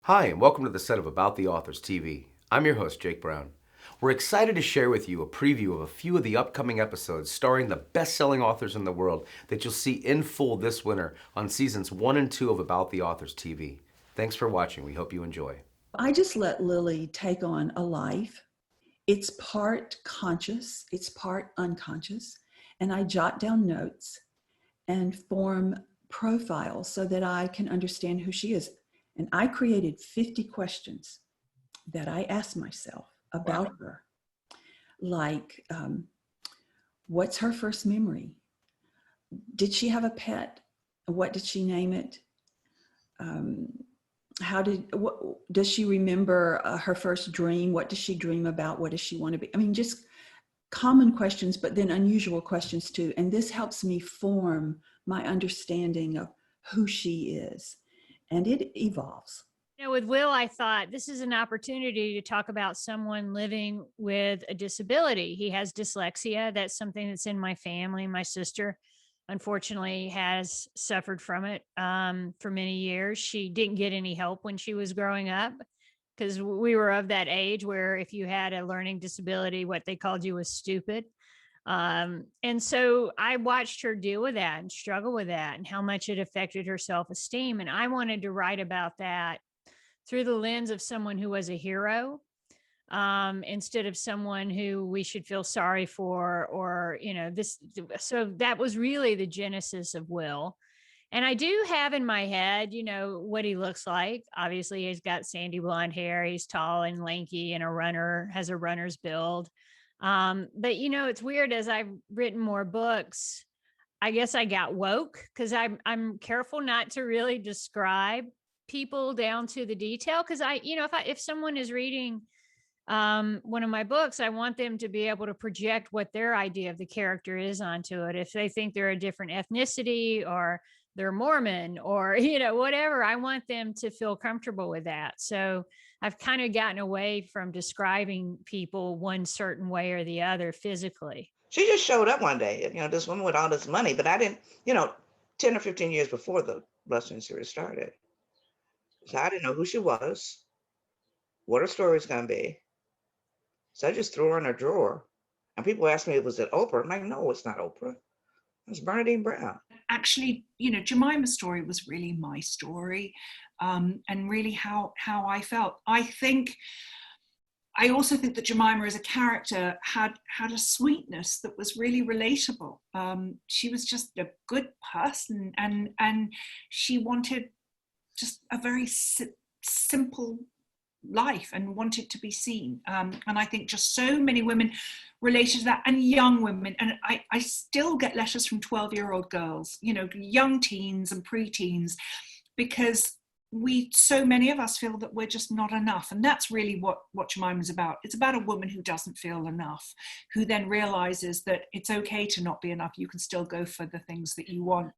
Hi, and welcome to the set of About the Authors TV. I'm your host, Jake Brown. We're excited to share with you a preview of a few of the upcoming episodes starring the best-selling authors in the world that you'll see in full this winter on seasons 1 and 2 of About the Authors TV. Thanks for watching. We hope you enjoy. I just let Lily take on a life. It's part conscious, it's part unconscious, and I jot down notes and form profiles so that I can understand who she is. And I created 50 questions that I asked myself about her, like what's her first memory? Did she have a pet? What did she name it? Does she remember her first dream? What does she dream about? What does she want to be? I mean, just common questions, but then unusual questions too. And this helps me form my understanding of who she is. And it evolves. With Will, I thought this is an opportunity to talk about someone living with a disability. He has dyslexia. That's something that's in my family. My sister, unfortunately, has suffered from it for many years. She didn't get any help when she was growing up because we were of that age where if you had a learning disability, what they called you was stupid. And so I watched her deal with that and struggle with that and how much it affected her self-esteem. And I wanted to write about that through the lens of someone who was a hero, instead of someone who we should feel sorry for, or, this. So that was really the genesis of Will. And I do have in my head, what he looks like. Obviously, he's got sandy blonde hair. He's tall and lanky and has a runner's build. But, it's weird, as I've written more books, I guess I got woke because I'm careful not to really describe people down to the detail. Cause if someone is reading one of my books, I want them to be able to project what their idea of the character is onto it. If they think they're a different ethnicity or they're Mormon or, whatever, I want them to feel comfortable with that. So I've kind of gotten away from describing people one certain way or the other physically. She just showed up one day, this woman with all this money, but I didn't, 10 or 15 years before the Western series started. So I didn't know who she was, what her story was going to be. So I just threw her in a drawer. And people asked me, was it Oprah? I'm like, no, it's not Oprah. It's Bernadine Brown. Actually, Jemima's story was really my story, and really how I felt. I also think that Jemima as a character had a sweetness that was really relatable. She was just a good person, and she wanted just a very simple life and wanted to be seen. And I think just so many women related to that, and young women. And I still get letters from 12-year-old girls, young teens and preteens, because so many of us feel that we're just not enough. And that's really what Jemima's about. It's about a woman who doesn't feel enough, who then realizes that it's okay to not be enough. You can still go for the things that you want.